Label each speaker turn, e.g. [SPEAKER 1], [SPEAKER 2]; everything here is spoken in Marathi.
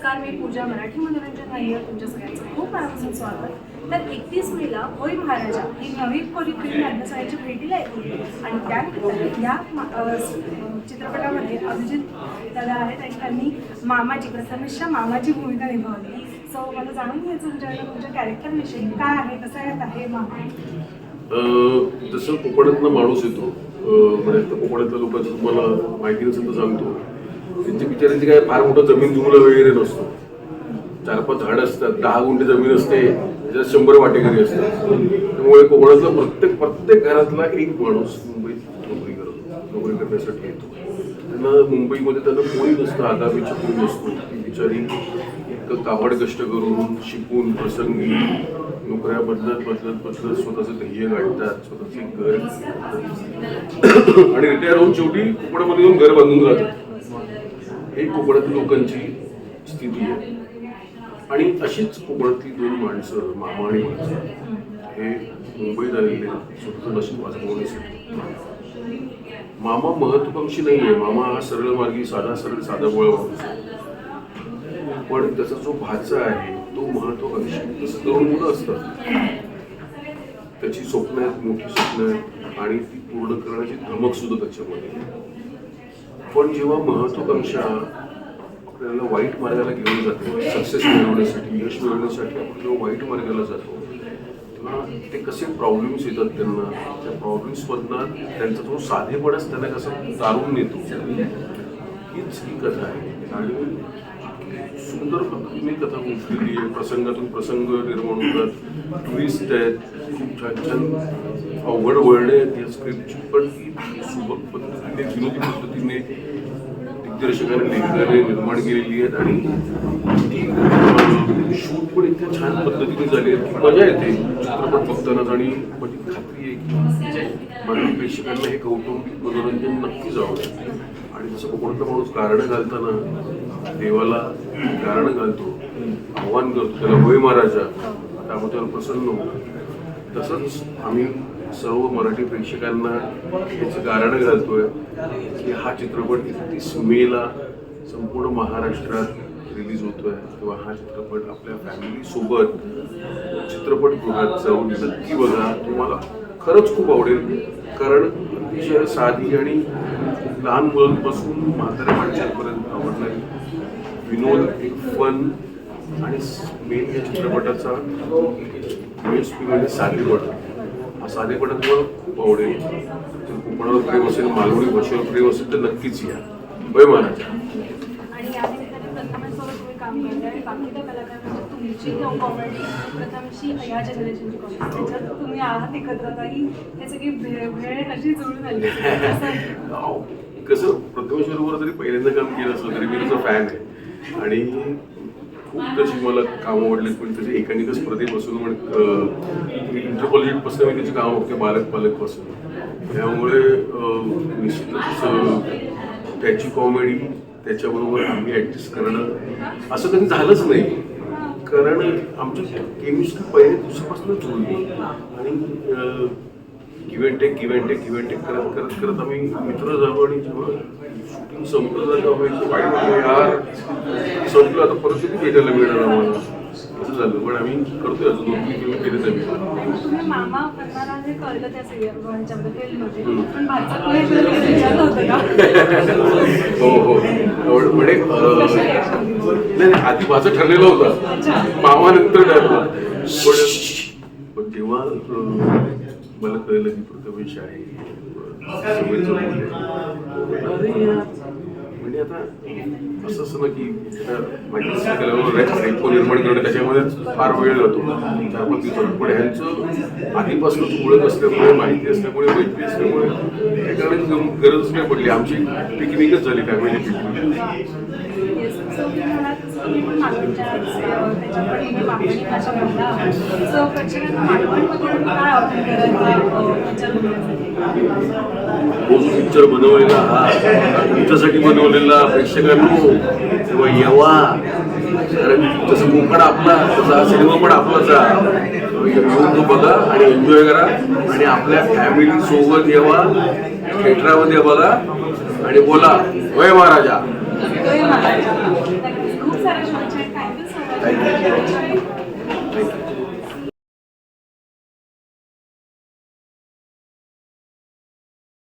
[SPEAKER 1] नमस्कार, मी पूजा. मराठी मनोरंजन नाहीये तुमच्या सगळ्यांचं खूप मनापासून स्वागत. तर 31 मेला होय महाराजा ही नवी फिल्म अभ्यासाची भेटीला येते आणि त्यानिमित्ताने या चित्रपटामध्ये अभिजित दादा आहेत आणि त्यांनी मामाची प्रथमेशच्या मामाची भूमिका निभावली. सो मला जाणून घ्यायचं तुमच्याकडे तुमच्या कॅरेक्टरविषयी काय आहे, कसं आहे मामा.
[SPEAKER 2] जसं कोकणातनं माणूस येतो म्हणजे कोकणातल्या लोकांचं तुम्हाला माहिती नसेल तर सांगतो. त्यांच्या बिचारांची काय फार मोठं जमीन जुमला वगैरे नसतो. 4-5 झाडं असतात, 10 गुंठे जमीन असते, त्याच्यात 100 वाटेकरी असतात. त्यामुळे कोकणातला प्रत्येक घरातला एक माणूस मुंबईत नोकरी करण्यासाठी येतो. त्यांना मुंबईमध्ये त्यांना कोणी नसतं, आगामीची कोणी नसतो. ती बिचारी इतकं काबड कष्ट करून शिकून प्रसंगी नोकऱ्या बदलत स्वतःचं ध्येय गाठतात, स्वतःचे घर आणि रिटायर होऊन शेवटी कोकणामध्ये येऊन घर बांधून राहतात. ही कोकणातील लोकांची स्थिती आहे. आणि अशीच कोकणातली 2 माणसं, मामा आणि माणसं, हे मुंबईत आलेले स्वतःचं नशीब वाचवण्यासाठी. मामा महत्वाकांक्षी नाही आहे. मामा हा सरळ मार्गी साधा बोळा माणूस आहे. पण त्याचा जो भाचा आहे तो महत्वाकांक्षी. तसं तरुण मुलं असतात, त्याची स्वप्न आहेत, मोठी स्वप्न आहेत आणि ती पूर्ण करण्याची धमक सुद्धा त्याच्यामध्ये. पण जेव्हा महत्वाकांक्षा आपल्याला वाईट मार्गाला घेऊन जाते, सक्सेस मिळवण्यासाठी, यश मिळवण्यासाठी आपण जेव्हा वाईट मार्गाला जातो तेव्हा ते कसे प्रॉब्लेम्स येतात त्यांना, त्या प्रॉब्लेम्समधनं त्यांचा जो साधेपणाच त्यांना कसं तारून नेतो, हीच ही कथा आहे. आणि सुंदर पद्धतीने कथा गुंतलेली आहे. प्रसंगातून प्रसंग निर्माण होतात, ट्विस्ट आहेत, खूप छान अवघड वळणे आहेत या स्क्रिप्टची. पण ती सुबक पद्धतीने, विनोदी पद्धतीने दिग्दर्शकाने लेखकाने निर्माण केलेली आहेत. आणि ती शूट पण इतक्या छान पद्धतीने झाली आहे की मजा येते चित्रपट बघतानाच. आणि माझी खात्री आहे की मराठी प्रेक्षकांना हे कौटुंबिक मनोरंजन नक्कीच आवडेल. आणि जसं कोकणातला माणूस गारणं घालताना देवाला गारणं घालतो, आव्हान करतो त्याला होय महाराजा, आता आपण त्यावर प्रसन्न होतो, तसंच आम्ही सर्व मराठी प्रेक्षकांना याचं गारणं घालतोय की हा चित्रपट 31 मेला संपूर्ण महाराष्ट्रात रिलीज होतोय. तेव्हा हा चित्रपट आपल्या फॅमिलीसोबत चित्रपटगृहात जाऊन नक्की बघा. तुम्हाला खरंच खूप आवडेल. कारण अतिशय साधी आणि लहान मुलांपासून म्हाताऱ्या माणसांपर्यंत आवडणारी विनोद, एक फन आणि मेन या चित्रपटाचा USP म्हणजे साधेपण. हा साधेपणा तुम्हाला खूप आवडेल. जर कोकणावर प्रेम असेल, मालवणी भाषेवर प्रेम असेल तर नक्कीच या. होय महाराजा.
[SPEAKER 1] आणि या निमित्ताने प्रथमेशसोबत तुम्ही काम करताय आणि बाकीच्या कलाकार म्हणजे तुमची कॉमेडी, प्रथमशी या जनरेशनची कॉमेडी, त्याच्यात तुम्ही आहात एकत्र काही हे सगळी भेळ कशी जुळून आली.
[SPEAKER 2] कसं प्रथमेश बरोबर जरी पहिल्यांदा काम केलं असलं तरी मी त्याचा फॅन आहे आणि खूप तशी मला कामं आवडली. पण त्याच्या एकानिक स्पर्धेपासून इंटरकॉलेजपासून मी त्याची कामं बघते, पालकपासून. त्यामुळे निश्चितच त्याची कॉमेडी त्याच्याबरोबर आम्ही ॲडजस्ट करणं असं कधी झालंच नाही. कारण आमची केमिस्ट्री पहिल्या दिवसापासूनच जुळली आणि गिव्ह अँड टेक करत आम्ही मित्र झालो. आणि जेव्हा शूटिंग संपलं तेव्हा वाईट यार संपलं, आता परत किती भेटायला मिळणार आम्हाला, असं झालं. पण आम्ही करतोय अजून 2-3 फिल्म केलेच आम्ही.
[SPEAKER 1] तुम्ही मामा करणारा हे कळलं त्या फिल्ममध्ये, पण भाचा विचारलं होतं का?
[SPEAKER 2] हो म्हणजे नाही, आधी भाचा ठरलेला होता, मामा नंतर ठरला. पण तेव्हा मला कळलं की प्रथमेश आहे म्हणजे आता असं ना की रेपो निर्माण करणं त्याच्यामध्येच फार वेळ जातो, 4-5 दिवसात. पण ह्यांचं आधीपासूनच ओळख असल्यामुळे, माहिती असल्यामुळे, मैत्री असल्यामुळे हे करण्याची गरजच नाही पडली. आमची पिकनिकच झाली फॅमिली पिकनिक. तो जो पिक्चर बनवलेला हा तुमच्यासाठी बनवलेला प्रेक्षकांनो तेव्हा येवा. कारण जसं कोकण आपला तसा सिनेमा पण आपलाच आहे. येऊन तो बघा आणि एन्जॉय करा आणि आपल्या फॅमिली सोबत येवा, थिएटरमध्ये बघा आणि बोला होय महाराजा.
[SPEAKER 1] खूप साऱ्या
[SPEAKER 2] थँक्यू